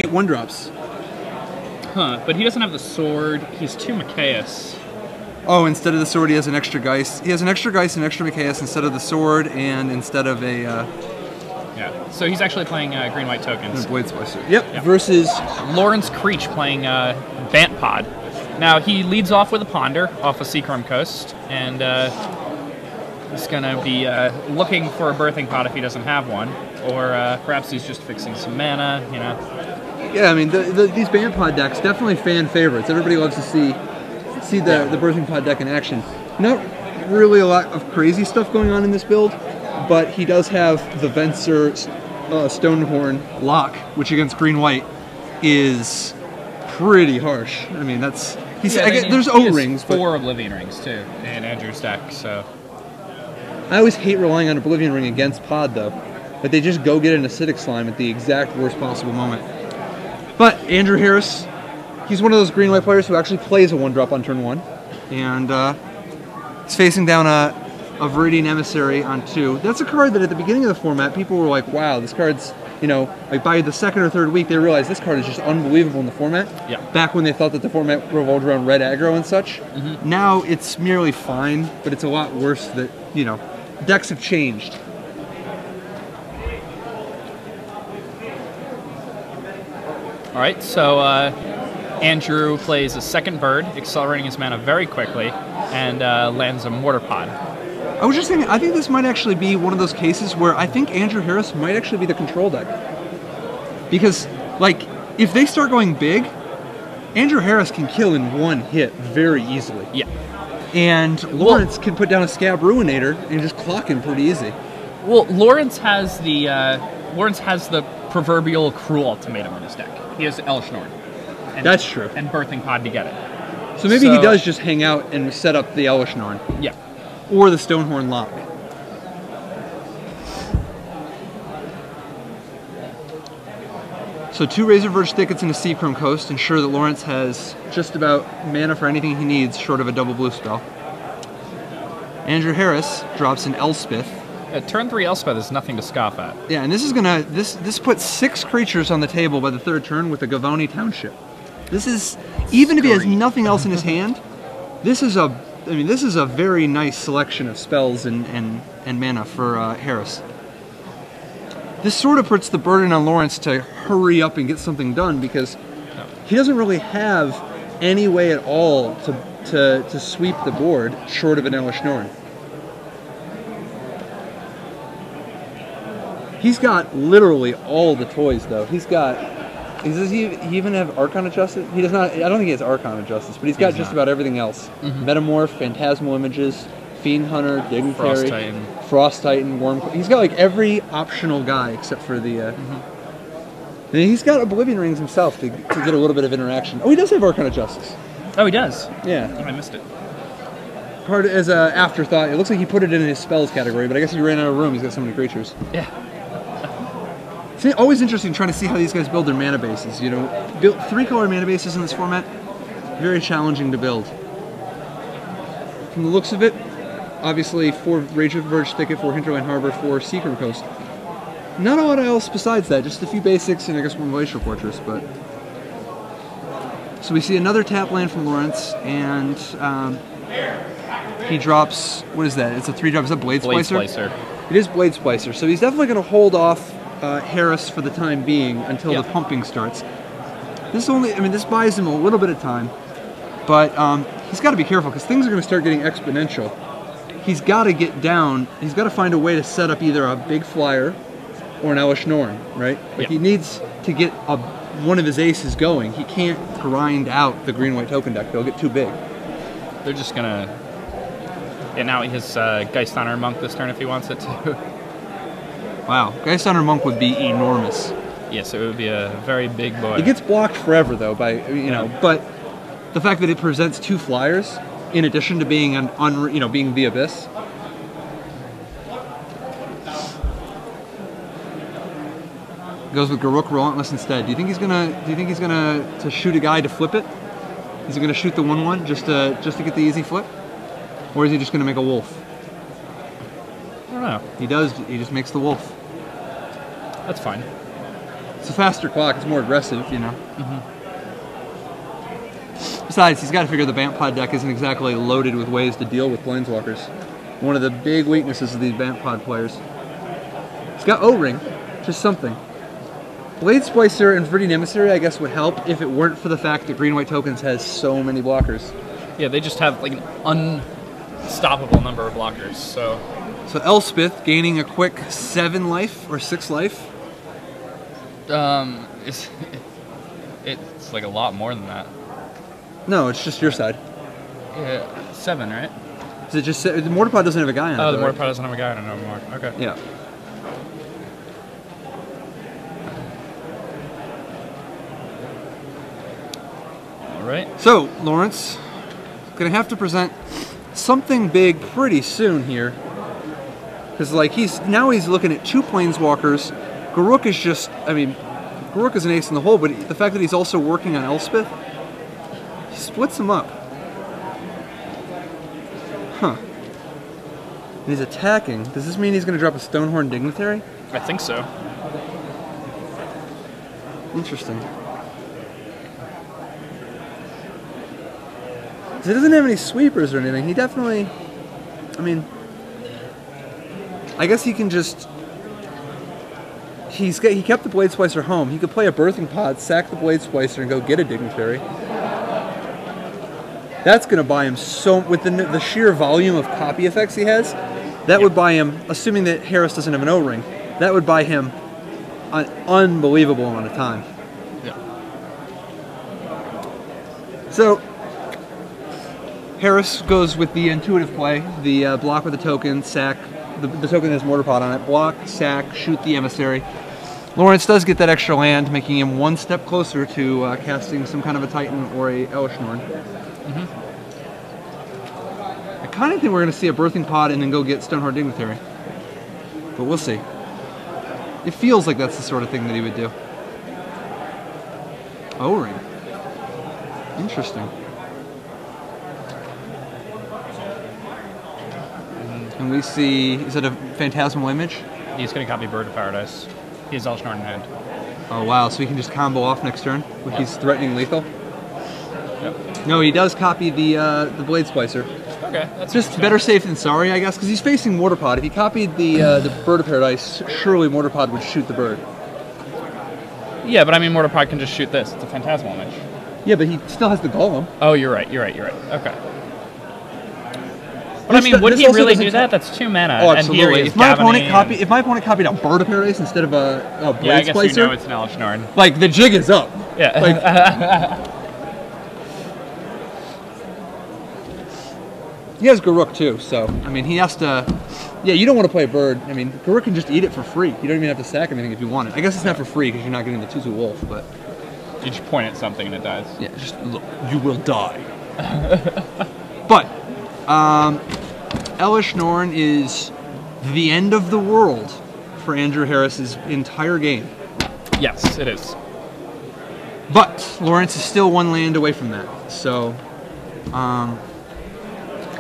1-drops. Huh, but he doesn't have the sword. He's 2 Machias. Oh, instead of the sword, he has an extra Geist. He has an extra Geist and extra Machias instead of the sword, and instead of a... Yeah, so he's actually playing green-white tokens. Blade Splicer. Yep. Versus... Lawrence Creech playing Bant Pod. Now, he leads off with a Ponder off of Seachrome Coast, and he's going to be looking for a Birthing Pod if he doesn't have one, or perhaps he's just fixing some mana, you know. Yeah, I mean, these Bant Pod decks, definitely fan favorites. Everybody loves to see the Birthing Pod deck in action. Not really a lot of crazy stuff going on in this build, but he does have the Venser Stonehorn lock, which against green-white is pretty harsh. I mean, that's... there's O-rings, but... 4 Oblivion Rings, too, in Andrew's deck, so... I always hate relying on Oblivion Ring against Pod, though. But they just go get an Acidic Slime at the exact worst possible moment. But Andrew Harris, he's one of those green-white players who actually plays a 1-drop on turn 1. And he's facing down a Viridian Emissary on 2. That's a card that at the beginning of the format, people were like, wow, this card's, you know, like by the second or third week, they realized this card is just unbelievable in the format. Yeah. Back when they thought that the format revolved around red aggro and such. Mm-hmm. Now it's merely fine, but it's a lot worse that, you know, decks have changed. All right, so Andrew plays a second bird, accelerating his mana very quickly, and lands a Mortar Pod. I was just thinking, I think this might actually be one of those cases where I think Andrew Harris might actually be the control deck. Because, like, if they start going big, Andrew Harris can kill in one hit very easily. Yeah. And Lawrence can put down a Scab Ruinator and just clock him pretty easy. Well, Lawrence has the proverbial cruel ultimatum in his deck. He has Elesh Norn. That's true. And Birthing Pod to get it. So maybe he does just hang out and set up the Elesh Norn. Yeah. Or the Stonehorn Lock. So 2 Razor Verge Thickets and a Seachrome Coast ensure that Lawrence has just about mana for anything he needs short of a double blue spell. Andrew Harris drops an Elspeth. Turn 3 Elspeth is nothing to scoff at. Yeah, and this is gonna this puts 6 creatures on the table by the 3rd turn with a Gavoni Township. This is, even if he has nothing else in his hand, this is a very nice selection of spells and mana for Harris. This sort of puts the burden on Lawrence to hurry up and get something done because he doesn't really have any way at all to sweep the board short of an Elesh Norn. He's got literally all the toys, though. Does he even have Archon of Justice? He does not. I don't think he has Archon of Justice, but he's got just about everything else. Mm-hmm. Metamorph, Phantasmal Images, Fiend Hunter, Dignitary, Frost Titan, Worm. He's got like every optional guy except for the... And he's got Oblivion Rings himself to get a little bit of interaction. Oh, he does have Archon of Justice. Oh, he does? Yeah. Oh, I missed it. Part as an afterthought. It looks like he put it in his spells category, but I guess he ran out of room. He's got so many creatures. Yeah. It's always interesting trying to see how these guys build their mana bases. You know, 3-color mana bases in this format, very challenging to build. From the looks of it, obviously 4 Razor Verge Thicket, 4 Hinterland Harbor, 4 Seachrome Coast. Not a lot else besides that, just a few basics and I guess 1 Glacial Fortress. But so we see another tap land from Lawrence, and he drops, what is that? It's a 3-drop. Is that Blade Splicer? Blade Splicer. It is Blade Splicer. So he's definitely going to hold off Harris for the time being until the pumping starts. This buys him a little bit of time, but he's got to be careful because things are going to start getting exponential. He's got to get down. He's got to find a way to set up either a big flyer or an Elesh Norn, right? Like he needs to get one of his aces going. He can't grind out the green-white token deck. They'll get too big. They're just gonna. Yeah, now he has Geist Honor Monk this turn if he wants it to. Wow, Geist Honor Monk would be enormous. Yes, it would be a very big boy. It gets blocked forever though by but the fact that it presents 2 flyers in addition to being being the Abyss. Goes with Garruk Relentless instead. Do you think he's gonna to shoot a guy to flip it? Is he gonna shoot the 1/1 just to get the easy flip? Or is he just gonna make a wolf? I don't know. He does. He just makes the wolf. That's fine. It's a faster clock. It's more aggressive, you know. Besides, he's got to figure the Bant Pod deck isn't exactly loaded with ways to deal with Planeswalkers. One of the big weaknesses of these Bant Pod players. He's got O-Ring, just something. Blade Splicer and Viridian Emissary, I guess, would help if it weren't for the fact that Green-White Tokens has so many blockers. Yeah, they just have like an unstoppable number of blockers. So Elspeth gaining a quick 7 life or 6 life. it's like a lot more than that. No, it's just your side. Yeah, 7, right? Is it just the Mortarpod doesn't have a guy on it? Oh, the right? Mortarpod doesn't have a guy on it anymore. Okay. Yeah. All right. So Lawrence, gonna have to present something big pretty soon here, because like he's looking at 2 Planeswalkers. Garruk is just, I mean, Garruk is an ace in the hole, but the fact that he's also working on Elspeth, he splits them up. Huh. And he's attacking. Does this mean he's going to drop a Stonehorn Dignitary? I think so. Interesting. He doesn't have any sweepers or anything. He definitely, I mean, I guess he can just, he kept the Blade Splicer home. He could play a Birthing Pod, sack the Blade Splicer, and go get a Dignitary. That's going to buy him so, with the sheer volume of copy effects he has, that would buy him, assuming that Harris doesn't have an O-Ring, that would buy him an unbelievable amount of time. Yeah. So, Harris goes with the intuitive play, the block with the token, sack, the token has Mortarpod on it, block, sack, shoot the Emissary. Lawrence does get that extra land, making him 1 step closer to casting some kind of a Titan or a Elishnorn. I kind of think we're going to see a Birthing Pod and then go get Stonehorn Dignitary. But we'll see. It feels like that's the sort of thing that he would do. O-Ring. Interesting. And we see, is it a Phantasmal Image? He's going to copy Bird of Paradise. He has Elishnorn in hand. Oh wow, so he can just combo off next turn with his threatening lethal? Yep. No, he does copy the Blade Splicer. Okay, that's just better safe than sorry, I guess, because he's facing Mortarpod. If he copied the Bird of Paradise, surely Mortarpod would shoot the bird. Yeah, but I mean, Mortarpod can just shoot this. It's a Phantasmal Image. Yeah, but he still has the Golem. Oh, you're right. Okay. But I mean, would he really do that? That's 2 mana. Oh, absolutely. And here if my opponent copied a Bird of Paradise instead of a Blade Splicer, I guess you know it's an Elishnorn. Like, the jig is up. Yeah. Like, he has Garruk too, so, I mean, he has to... Yeah, you don't want to play a bird. I mean, Garruk can just eat it for free. You don't even have to sack anything if you want it. I guess it's not for free because you're not getting the 2/2 wolf, but... You just point at something and it dies. Yeah, just look. You will die. But, Elishnorn is the end of the world for Andrew Harris's entire game. Yes, it is. But Lawrence is still 1 land away from that. So,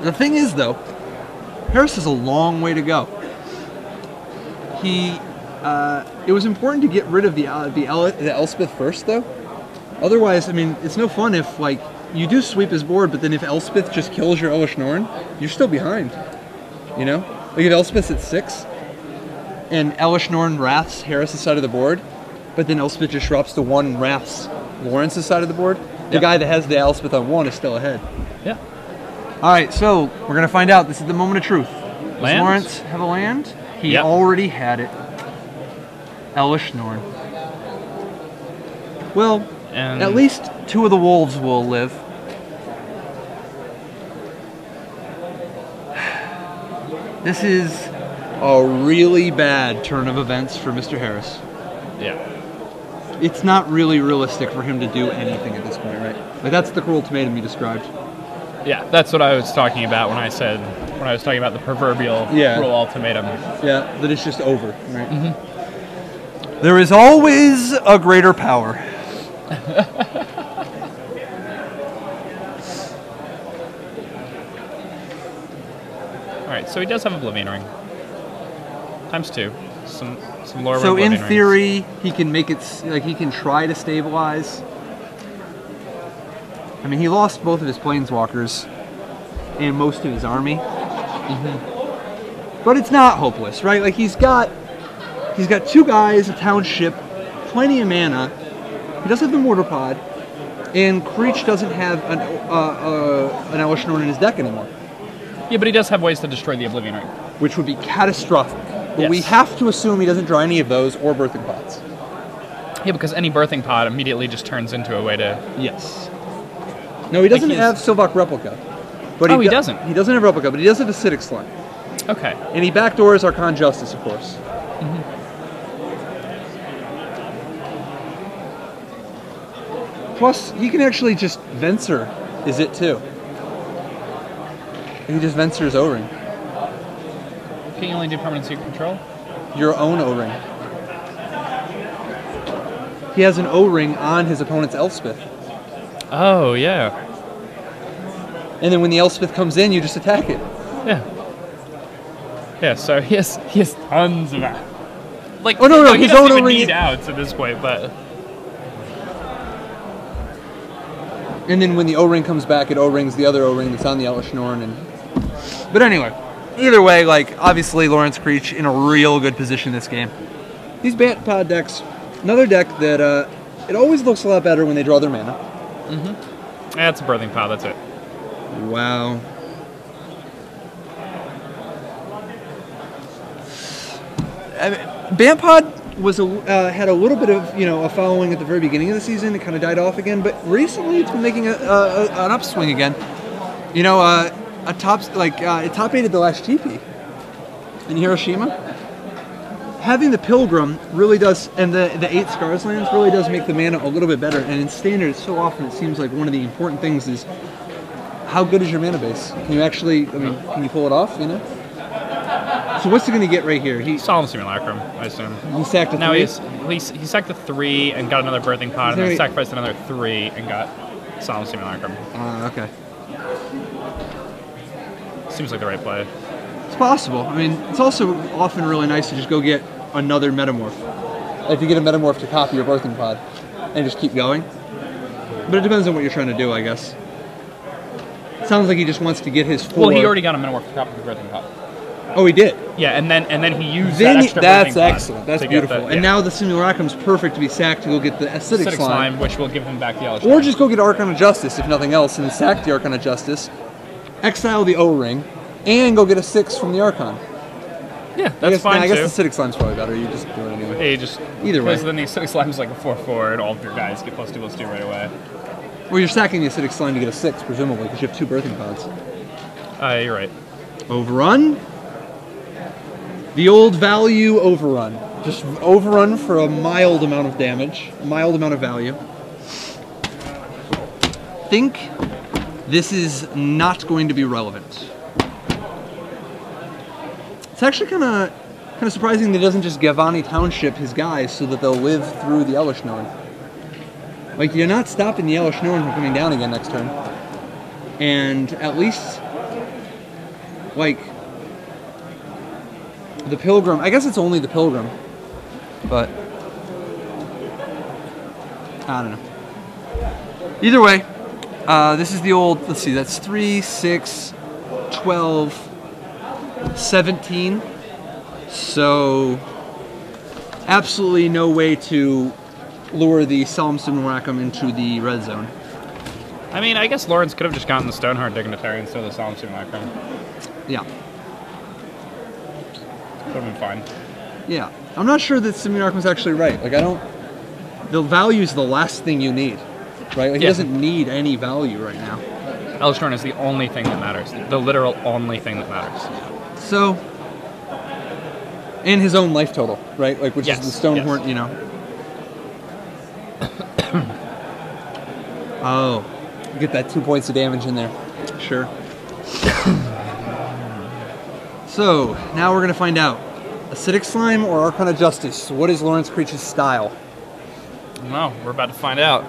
the thing is, though, Harris has a long way to go. It was important to get rid of the Elspeth first, though. Otherwise, I mean, it's no fun if, like, you do sweep his board, but then if Elspeth just kills your Elishnorn, you're still behind. You know? Like, if Elspeth's at 6, and Elishnorn wraths Harris' side of the board, but then Elspeth just drops to 1 and wraths Lawrence's side of the board, the guy that has the Elspeth on 1 is still ahead. Yeah. Alright, so we're going to find out. This is the moment of truth. Does Land? Lawrence have a land? He already had it. Elishnorn. Well, and at least 2 of the wolves will live. This is a really bad turn of events for Mr. Harris. Yeah. It's not really realistic for him to do anything at this point, right? Like, that's the cruel ultimatum you described. Yeah, that's what I was talking about when I was talking about the proverbial cruel ultimatum. Yeah, that it's just over, right? Mm-hmm. There is always a greater power. Alright, so he does have Oblivion Ring. ×2. Some Some Lore of So in Oblivion rings. theory, he can make it, like, he can try to stabilize. I mean, he lost both of his planeswalkers and most of his army. But it's not hopeless, right? Like, he's got 2 guys, a township, plenty of mana. He does have the Mortar Pod, and Creech doesn't have an Elesh Norn in his deck anymore. Yeah, but he does have ways to destroy the Oblivion Ring. Which would be catastrophic. But Yes. we have to assume he doesn't draw any of those or Birthing Pods. Yeah, because any Birthing Pod immediately just turns into a way to... Yes. No, he doesn't Like have Sylvok Replica. But Oh, he doesn't? He doesn't have Replica, but he does have Acidic Slime. Okay. And he backdoors Archon Justice, of course. Plus, he can actually just Venser, is it too? He just Venser's O-Ring. Can you only do permanent secret control? Your own O-Ring. He has an O-Ring on his opponent's Elspeth. Oh, yeah. And then when the Elspeth comes in, you just attack it. Yeah. Yeah, so he has tons of outs. Like, Oh, no, he his doesn't own even O-Ring- need outs at this point, but... And then when the O-Ring comes back, it O-Rings the other O-Ring that's on the Elesh Norn. But anyway, either way, like, obviously Lawrence Creech in a real good position this game. These Bant Pod decks, another deck that it always looks a lot better when they draw their mana. Yeah, it's a Birthing Pod, that's it. Wow. I mean, Bant Pod was had a little bit of a following at the very beginning of the season. It kind of died off again, but recently it's been making an upswing again. It top aided the last GP in Hiroshima. Having the Pilgrim really does, and the 8 Scars lands really does make the mana a little bit better. And in Standard, so often it seems like one of the important things is how good is your mana base? Can you actually, can you pull it off? So what's he going to get right here? Solemn Simulacrum, I assume. He sacked a 3? No, he sacked the 3 and got another Birthing Pod, and then sacrificed another 3 and got Solemn Simulacrum. Okay. Seems like the right play. It's possible. I mean, it's also often really nice to just go get another Metamorph. If you get a Metamorph to copy your Birthing Pod and just keep going. But it depends on what you're trying to do, I guess. Sounds like he just wants to get his 4. Well, he already got a Metamorph to copy the Birthing Pod. Oh, he did? Yeah, and then he used that extra That's Birthing Pod excellent. That's to get beautiful. the- And now the Simulacrum's perfect to be sacked to go get the Acidic Slime. which will give him back the Elesh Or Norn. just go get Archon of Justice, if nothing else, and sack the Archon of Justice, exile the O-Ring, and go get a 6 from the Archon. Yeah, that's fine I too. guess the Acidic Slime's probably better. You just do it anyway. Yeah, you just Either way. because then the Acidic Slime's like a 4/4, and all of your guys get +2/+2 right away. Well, you're sacking the Acidic Slime to get a 6, presumably, because you have 2 Birthing Pods. You're right. Overrun? The old value overrun. Just overrun for a mild amount of damage, a mild amount of value. Think this is not going to be relevant. It's actually kind of surprising that he doesn't just Gavani Township his guys so that they'll live through the Elesh Norn. Like, you're not stopping the Elesh Norn from coming down again next turn. And at least, like, the Pilgrim, I guess it's only the Pilgrim, but I don't know. Either way, this is the old, let's see, that's 3, 6, 12, 17. So, absolutely no way to lure the Solemn Simulacrum into the red zone. I mean, I guess Lawrence could have just gotten the Stoneheart Dignitary instead of the Solemn Simulacrum. Yeah. Would have been fine. Yeah. I'm not sure that Simulacrum's actually right. Like, the value is the last thing you need, right? Like, he doesn't need any value right now. Elesh Norn is the only thing that matters. The literal only thing that matters. So, and his own life total, right? Like, which is the Stonehorn, Oh, you get that 2 points of damage in there. Sure. So, now we're going to find out. Acidic Slime or Archon of Justice? What is Lawrence Creech's style? No, we're about to find out.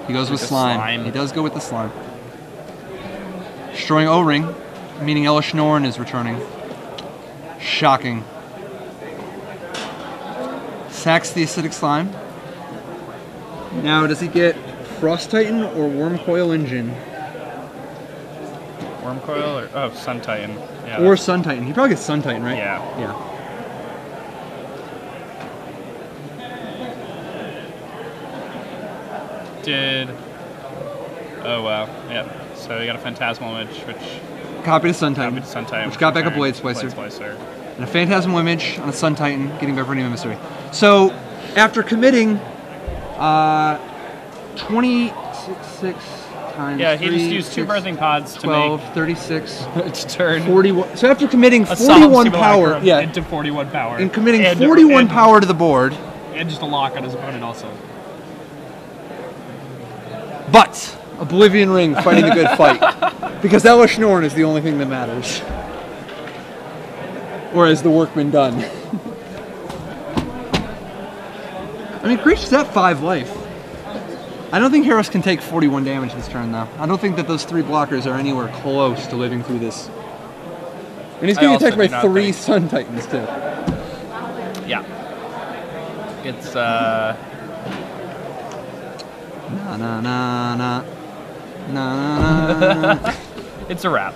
He goes with slime. He does go with the slime. Destroying O-Ring, meaning Elesh Norn is returning. Shocking. Sacks the Acidic Slime. Now, does he get Frost Titan or Worm Coil Engine? Worm Coil or Sun Titan? Yeah. Or Sun Titan. He probably gets Sun Titan, right? Yeah. Yeah. Oh wow. Yep. So you got a Phantasmal Image, which Copied a Sun Titan. which got back a Blade Splicer. And a Phantasmal Image on a Sun Titan, getting back for any Emissary. So, after committing 26 times Yeah, he 3, just used 2 birthing pods 12, to 36, make to turn 41. So after committing a 41 Psalm power, Simulacrum yeah, into 41 power. and committing And- 41 and- power to the board, And just a lock on his opponent also. but Oblivion Ring fighting the good fight. Because Elish Norn is the only thing that matters. Or has the work been done? I mean, Creech is at 5 life. I don't think Harris can take 41 damage this turn, though. I don't think that those 3 blockers are anywhere close to living through this. And he's getting attacked by 3 Sun Titans, too. Yeah. It's, Na na na na. Na na na. it's a wrap.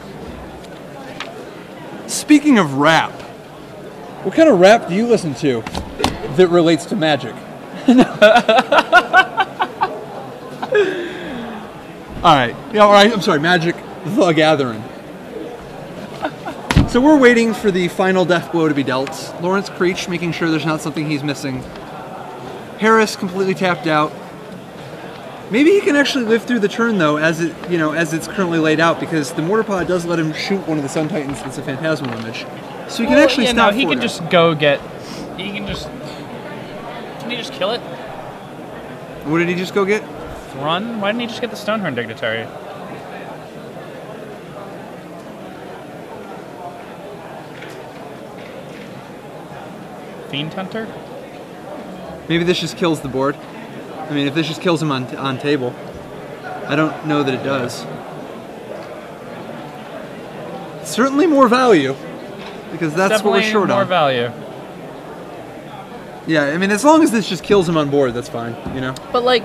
Speaking of rap, what kind of rap do you listen to that relates to Magic? Alright, yeah, alright, I'm sorry, Magic the Gathering. So we're waiting for the final death blow to be dealt. Lawrence Creech making sure there's not something he's missing. Harris completely tapped out. Maybe he can actually live through the turn though, as it's currently laid out, because the Mortar Pod does let him shoot one of the Sun Titans that's a Phantasmal Image. So he can actually stop. He can just go get. He can just. Can he just kill it? What did he just go get? Run? Why didn't he just get the Stonehorn Dignitary? Fiend Hunter? Maybe this just kills the board. I mean, if this just kills him on table, I don't know that it does. Certainly more value, because that's what we're short on. More value. Yeah, I mean, as long as this just kills him on board, that's fine, you know? But, like,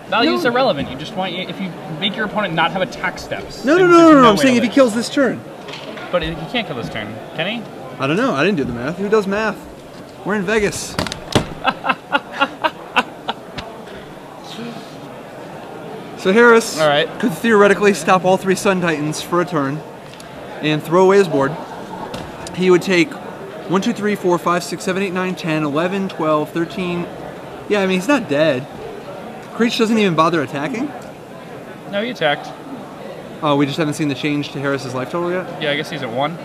value's irrelevant. You just want, if you make your opponent not have attack steps. No, I'm saying if he kills this turn. But he can't kill this turn, can he? I don't know, I didn't do the math. Who does math? We're in Vegas. So Harris could theoretically stop all 3 Sun Titans for a turn and throw away his board. He would take 1, 2, 3, 4, 5, 6, 7, 8, 9, 10, 11, 12, 13. Yeah, I mean, he's not dead. Creech doesn't even bother attacking? No, he attacked. Oh, we just haven't seen the change to Harris's life total yet? Yeah, I guess he's at 1.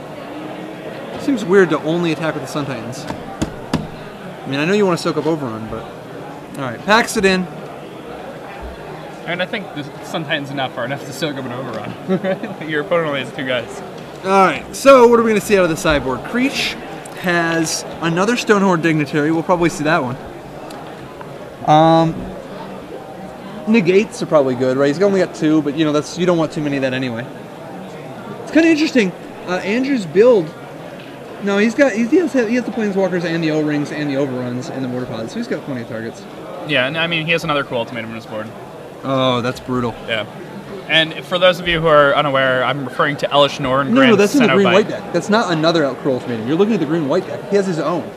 Seems weird to only attack with the Sun Titans. I mean, I know you want to soak up Overrun, but... Alright, packs it in. And I think the Sun Titan's not far enough to soak up an Overrun. Your opponent only has 2 guys. Alright, so what are we going to see out of the sideboard? Creech has another Stonehorn Dignitary. We'll probably see that one. Negates are probably good, right? He's only got 2, but you don't want too many of that anyway. It's kind of interesting. Andrew's build. No, he has the Planeswalkers and the O-Rings and the Overruns and the Mortar Pods, so he's got plenty of targets. Yeah, and I mean, he has another cool ultimatum on his board. Oh, that's brutal. Yeah. And for those of you who are unaware, I'm referring to Elish Norn. No, that's in the green-white deck. That's not another Outcrow Ultimatum. You're looking at the green-white deck. He has his own.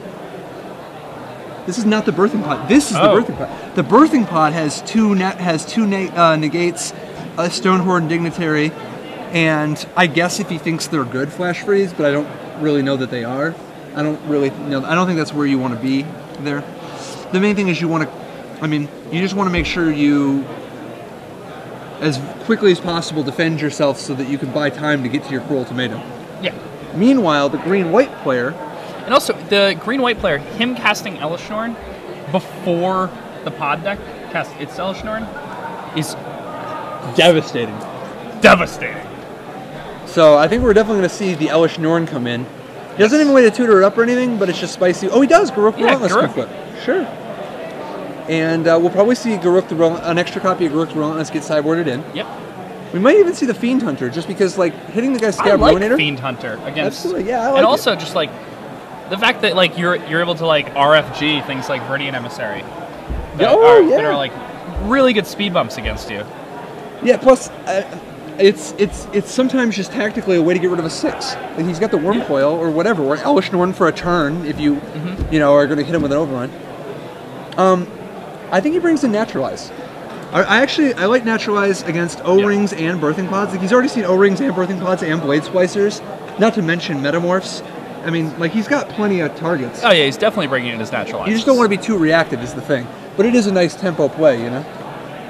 This is not the Birthing Pod. This is the Birthing Pod. The Birthing Pod has two negates, a Stonehorn Dignitary, and I guess if he thinks they're good Flash Freeze, but I don't really know that they are. I don't think that's where you want to be there. The main thing is you just want to make sure you, as quickly as possible, defend yourself so that you can buy time to get to your Cruel Ultimatum. Yeah. Meanwhile, the green-white player... And also, the green-white player, him casting Elish Norn before the pod deck casts its Elish Norn is... devastating. Devastating. So I think we're definitely going to see the Elish Norn come in. He doesn't even wait to tutor it up or anything, but it's just spicy. Oh, he does! Garruk the Relentless can flip. Sure. And we'll probably see an extra copy of Garruk the Relentless get sideboarded in. Yep. We might even see the Fiend Hunter, just because, like, hitting the guy's Scab Ruinator. Ruinator. Fiend Hunter against. Absolutely, yeah, I like and also, just like, The fact that like you're able to like RFG things like Viridian Emissary that are like really good speed bumps against you. Yeah, plus it's sometimes just tactically a way to get rid of a 6. Like he's got the Worm Coil or whatever, or Elvish Norn for a turn if you are going to hit him with an overrun. I think he brings in Naturalize. I like Naturalize against O-Rings and Birthing Pods. Like he's already seen O-Rings and Birthing Pods and Blade Splicers, not to mention Metamorphs. I mean, like he's got plenty of targets. Oh yeah, he's definitely bringing in his Naturalize. You just don't want to be too reactive is the thing. But it is a nice tempo play, you know?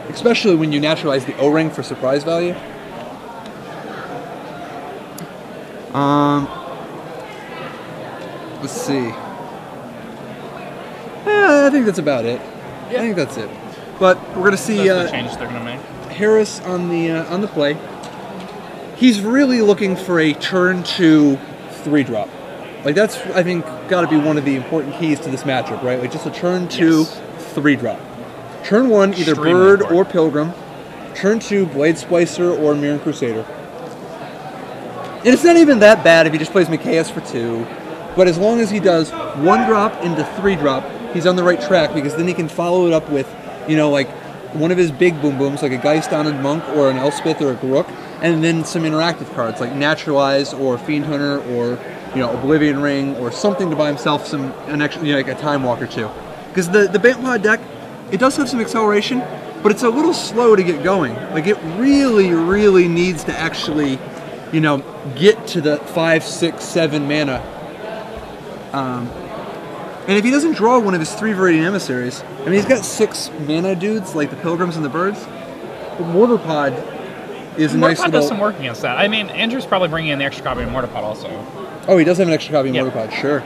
Especially when you naturalize the O-Ring for surprise value. Let's see. I think that's about it. Yeah. I think that's it. But we're gonna see the changes they're gonna make. Harris on the play. He's really looking for a turn 2 3-drop. Like that's I think got to be one of the important keys to this matchup, right? Like just a turn 2 3-drop. Turn 1 either Extremely Bird important. or Pilgrim. Turn 2 Blade Splicer or Mirran Crusader. And it's not even that bad if he just plays Mikaeus for 2. But as long as he does 1-drop into 3-drop, he's on the right track because then he can follow it up with, like one of his big boom booms, like a Geist Honored Monk or an Elspeth or a Garruk, and then some interactive cards like Naturalize or Fiend Hunter or Oblivion Ring or something to buy himself an extra, like a Time Walk or 2. Because the Bantpod deck, it does have some acceleration, but it's a little slow to get going. Like it really, really needs to actually, get to the 5, 6, 7 mana. And if he doesn't draw one of his 3 Viridian Emissaries, I mean, he's got 6 mana dudes like the Pilgrims and the Birds. But Mortarpod is a nice little... does some work against that. I mean, Andrew's probably bringing in the extra copy of Mortarpod also. Oh, he does have an extra copy of Mortarpod, sure.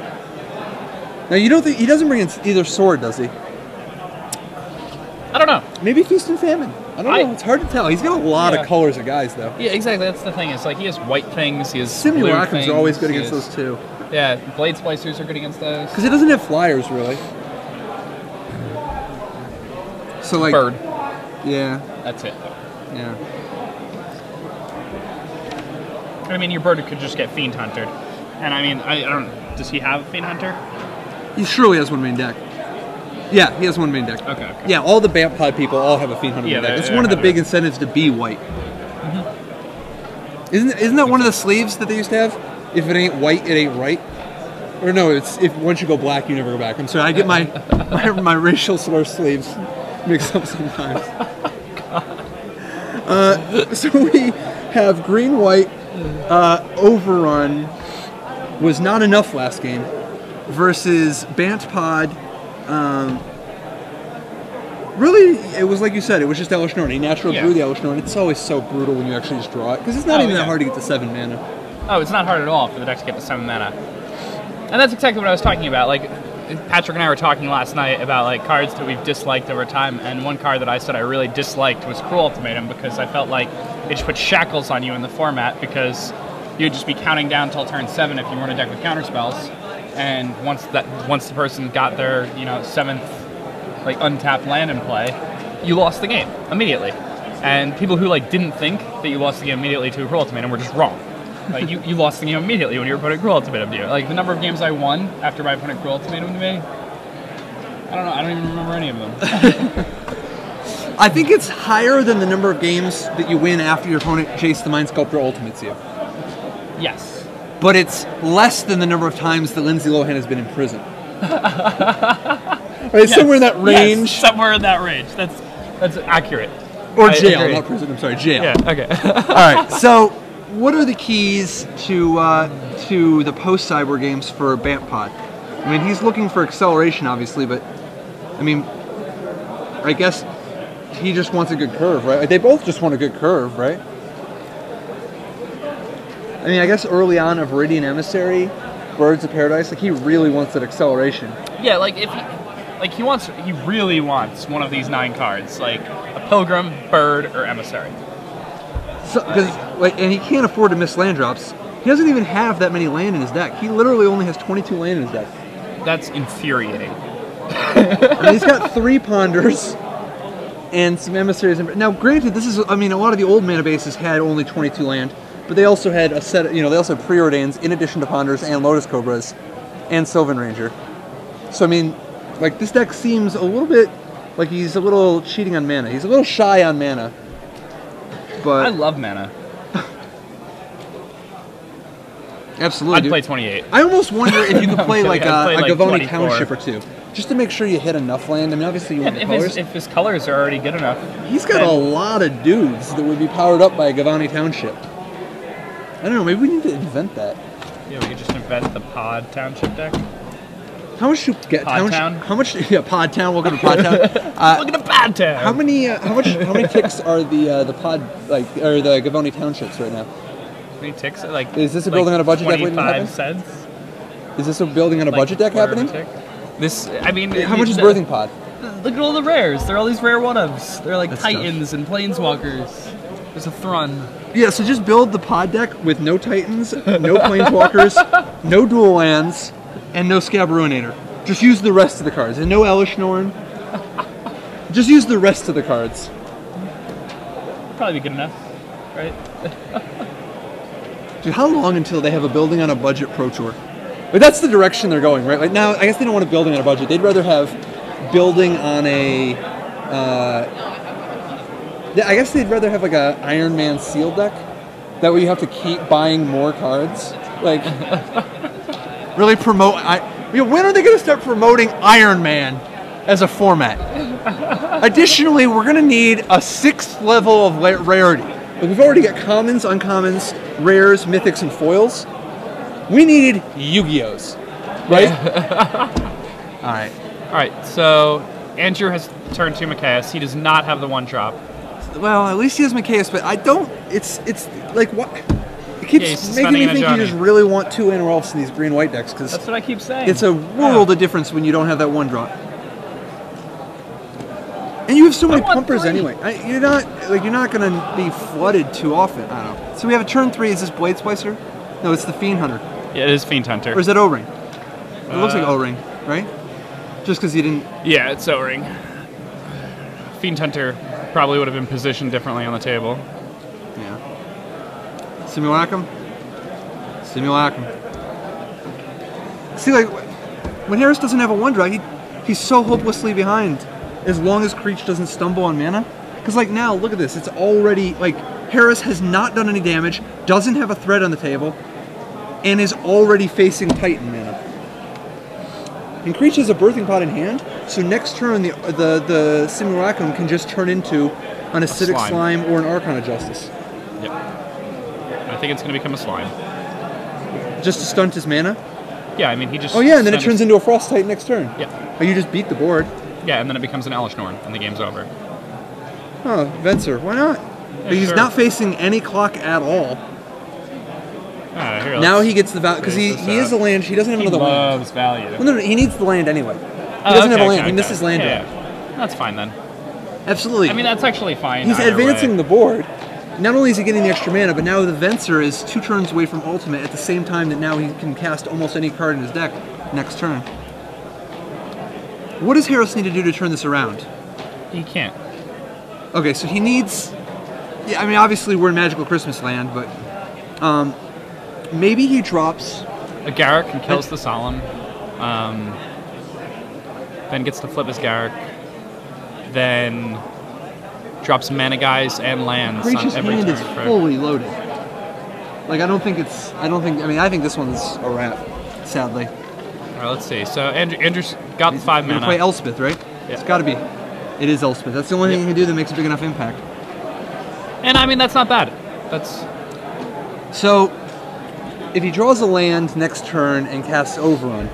Now, you don't think he doesn't bring in either sword, does he? I don't know. Maybe Feast and Famine. I don't know. It's hard to tell. He's got a lot of colors of guys, though. Yeah, exactly. That's the thing. It's like he has white things. He has Simulacrums are always good against those too. Yeah, Blade Splicers are good against those. Because he doesn't have flyers, really. So, like... Bird. Yeah. That's it. Yeah. I mean, your Bird could just get Fiend Huntered. And I mean, I don't... Does he have Fiend Hunter? He surely has one main deck. Yeah, he has one main deck. Okay. Yeah, all the Bantpod people all have a Fiend Hunter main deck. It's one of the big incentives to be white. Mm-hmm. Isn't that one of the sleeves that they used to have? If it ain't white, it ain't right. Or no, it's if once you go black, you never go back. I'm sorry, I get my my racial slur sleeves mixed up sometimes. So we have green-white Overrun was not enough last game versus Bantpod. Really, it was like you said, it was just Elvish Norn. He naturally drew the Elvish Norn. It's always so brutal when you actually just draw it, because it's not even that hard to get to 7 mana. Oh, it's not hard at all for the deck to get to 7 mana. And that's exactly what I was talking about. Like, Patrick and I were talking last night about like cards that we've disliked over time, and one card that I said I really disliked was Cruel Ultimatum, because I felt like it just put shackles on you in the format, because you'd just be counting down till turn 7 if you were in a deck with counterspells, and once the person got their 7th like untapped land in play, you lost the game immediately. And people who like didn't think that you lost the game immediately to a Cruel Ultimatum were just wrong. Like you lost the game immediately when your opponent Cruel Ultimatum to you. Like the number of games I won after my opponent Cruel Ultimatum to me, I don't know. I don't even remember any of them. I think it's higher than the number of games that you win after your opponent Jace the Mind Sculptor ultimates you. Yes. But it's less than the number of times that Lindsay Lohan has been in prison. Right, yes. Somewhere in that range. Yes, somewhere in that range. That's accurate. Or jail, not prison. I'm sorry, jail. Yeah. Okay. All right. So, what are the keys to the post Cyber games for Bantpod? I mean, he's looking for acceleration, obviously, but I mean, I guess he just wants a good curve, right? They both just want a good curve, right? I mean, I guess early on of Viridian Emissary, Birds of Paradise, like he really wants that acceleration. Yeah, like if he really wants one of these 9 cards, like a Pilgrim, Bird, or Emissary. So, and he can't afford to miss land drops. He doesn't even have that many land in his deck. He literally only has 22 land in his deck. That's infuriating. And he's got 3 Ponders and some Emissaries. Now, granted, this is, I mean, a lot of the old mana bases had only 22 land, but they also had a set, they also had Preordains in addition to Ponders and Lotus Cobras. and Sylvan Ranger. So I mean, like this deck seems a little bit like he's a little cheating on mana. He's a little shy on mana. But I love mana. Absolutely. I'd play 28. I almost wonder if you could play Okay, like I'd play a like Gavoni 24. Township or two, just to make sure you hit enough land. I mean, obviously you want the colors. If his colors are already good enough. He's got a lot of dudes that would be powered up by a Gavoni Township. I don't know. Maybe we need to invent that. Yeah, we could just invent the Pod Township deck. How much should get Pod Town? How much? Yeah, Pod Town. Welcome to Pod Town. Look at the Pod Town. How many ticks are the Pod or the Gavoni Townships right now? How many ticks? Like Is this a building on a budget deck waiting to 25 happen? cents. Is this a building on a budget deck quarter of a happening? tick. This, I mean, How much is Birthing Pod? Look at all the rares. They're all these rare one-ofs. They're like That's Titans and Planeswalkers. There's a Thrun. Yeah, so just build the pod deck with no Titans, no Planeswalkers, no dual lands, and no Scab Ruinator. Just use the rest of the cards. And no Elishnorn. Just use the rest of the cards. Probably be good enough, right? Dude, how long until they have a building on a budget Pro Tour? Like, that's the direction they're going, right? Like now, I guess they don't want a building on a budget. They'd rather have building on a... I guess they'd rather have like a Iron Man sealed deck. That way you have to keep buying more cards. Like, really promote... when are they going to start promoting Iron Man as a format? Additionally, we're going to need a 6th level of rarity. Like, we've already got commons, uncommons, rares, mythics, and foils. We needed Yu-Gi-Ohs, right? All right. All right, so Andrew has turned 2 Machias. He does not have the 1-drop. Well, at least he has Machias, but I don't... It's like, what... It keeps making me think you just really want 2 Interelfs in these green-white decks, because... That's what I keep saying. It's a world of difference when you don't have that 1-drop. And you have so many pumpers 3. anyway. You're not going to be flooded too often. I don't know. So we have a turn 3. Is this Blade Splicer? No, it's the Fiend Hunter. Yeah, it is Fiend Hunter. Or is it O-Ring? It looks like O-Ring, right? Just because you didn't... Yeah, it's O-Ring. Fiend Hunter probably would have been positioned differently on the table. Yeah. Simulacrum? Simulacrum. See, like, when Harris doesn't have a 1-drop, he's so hopelessly behind as long as Creech doesn't stumble on mana. Because, like, now, look at this. It's already, like, Harris has not done any damage, doesn't have a threat on the table, and is already facing Titan mana. And Creech has a Birthing Pod in hand, so next turn the Simulacrum can just turn into an Acidic Slime or an Archon of Justice. Yep. I think it's going to become a slime. Just to stunt his mana? Yeah, I mean, he just... Oh yeah, and then it turns into a Frost Titan next turn. Yeah. Oh, you just beat the board. Yeah, and then it becomes an Elishnorn, and the game's over. Oh, Venser, why not? Yeah, But he's sure. not facing any clock at all. Here, Now he gets the value, because he is a land, he doesn't have He another land. loves value. Well, no, he needs the land anyway. He doesn't have a land, he misses land yeah, drop. yeah. That's fine then. Absolutely. I mean, that's actually fine. He's either advancing way. the board. Not only is he getting the extra mana, but now the Venser is 2 turns away from ultimate at the same time that now he can cast almost any card in his deck next turn. What does Harris need to do to turn this around? He can't. Okay, so he needs... Yeah, I mean, obviously we're in Magical Christmas Land, but... maybe he drops... A Garruk and kills the Solemn. Then gets to flip his Garruk. Then drops mana guys and lands Creech's on every hand turn. is fully loaded. Like, I think this one's a wrap, sadly. All right, let's see. So Andrew's got 5 You're mana. gonna play Elspeth, right? Yeah. It's gotta be. It is Elspeth. That's the only thing you can do that makes a big enough impact. And I mean, that's not bad. That's... So, if he draws a land next turn and casts Overrun,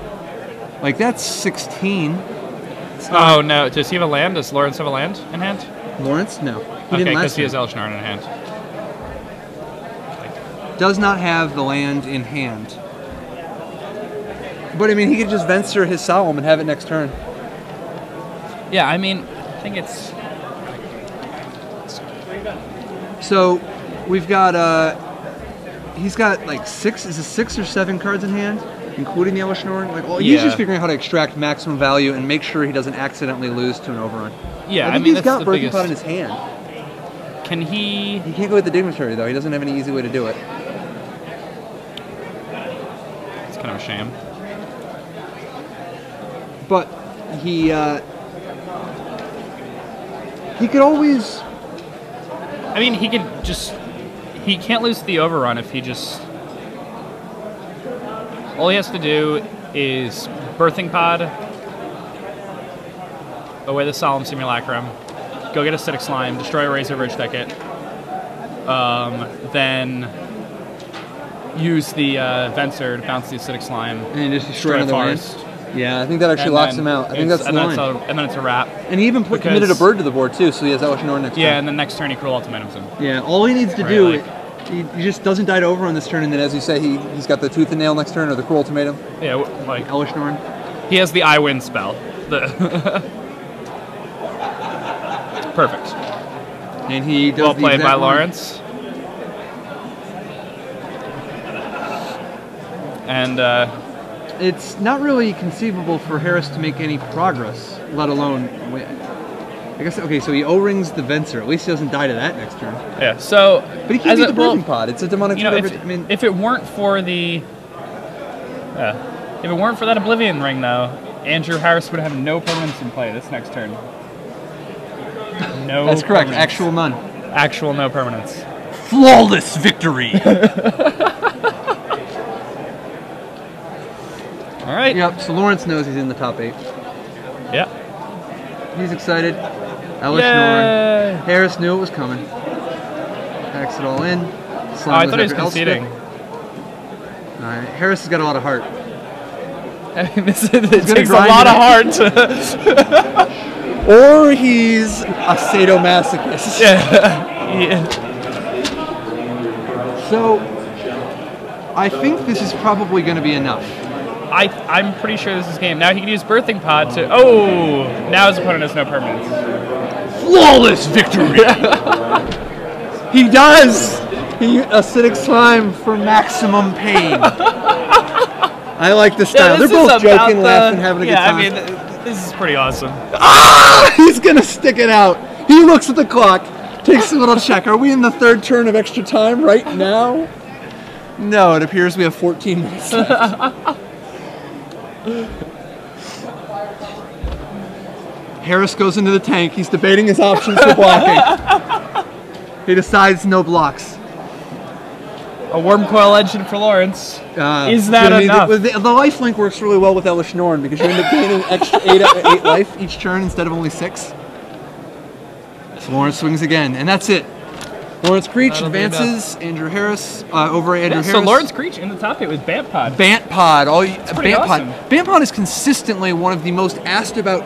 like, that's 16. Oh, no. Does he have a land? Does Lawrence have a land in hand? Lawrence? No. He Okay, didn't because last he has turn. Elishnorn in hand. Does not have the land in hand. But, I mean, he could just Venser his Solemn and have it next turn. Yeah, I mean, I think it's... So, we've got, he's got, like, 6 or 7 cards in hand, including the Elishnorn. Like, he's just figuring out how to extract maximum value and make sure he doesn't accidentally lose to an Overrun. Yeah, I I think mean, he's that's got the Birthing biggest... Pod in his hand. Can he... He can't go with the Dignitary, though. He doesn't have any easy way to do it. It's kind of a shame. but he could always. I mean, he can't lose the overrun if he just. All he has to do is Birthing Pod, away the Solemn Simulacrum, go get Acidic Slime, destroy a Razor Ridge Thicket, then use the Venser to bounce the Acidic Slime, and just destroy another forest. land. Yeah, I think that actually locks him out. I think that's the line. And then it's a wrap. And he even committed a bird to the board too, so he has Elesh Norn next turn. Yeah, and then next turn he Cruel Ultimatums him. Yeah, all he needs to do, he just doesn't die to overrun this turn, and then as you say, he's got the Tooth and Nail next turn, or the Cruel Ultimatum. Yeah, like Elesh Norn. He has the I Win spell. Perfect. And he does well played by Lawrence. And it's not really conceivable for Harris to make any progress, let alone win. I guess, okay, so he O-rings the Venser. At least he doesn't die to that next turn. Yeah, so... But he can't beat the Birthing Pod. It's a demonic... If it weren't for the... if it weren't for that Oblivion Ring, though, Andrew Harris would have no permanence in play this next turn. No That's correct. Permanence. Actual none. Actual no permanence. Flawless victory! All right. Yep, so Lawrence knows he's in the top 8. Yeah. He's excited. Elesh Norn. Harris knew it was coming. Packs it all in. I thought he was conceding. Alright, Harris has got a lot of heart. It takes a lot of heart to... Or he's a sadomasochist. Yeah. So, I think this is probably going to be enough. I'm pretty sure this is game. Now he can use Birthing Pod to... Oh! Now his opponent has no permanence. Flawless victory! He does! He Acidic Slime for maximum pain. I like the style. They're both joking, laughing, having a good time. I mean, this is pretty awesome. Ah! He's going to stick it out. He looks at the clock, takes a little check. Are we in the 3rd turn of extra time right now? No, it appears we have 14 minutes left. Harris goes into the tank. He's debating his options for blocking. He decides no blocks. A Wormcoil Engine for Lawrence. Is that enough? The lifelink works really well with Elesh Norn because you end up gaining extra 8 life each turn instead of only 6. So Lawrence swings again, and that's it. Lawrence Creech advances. Andrew Harris over Andrew Harris. So Lawrence Creech in the top 8 with Bant Pod. Bant Pod. Bant Pod. Bant Pod is consistently one of the most asked about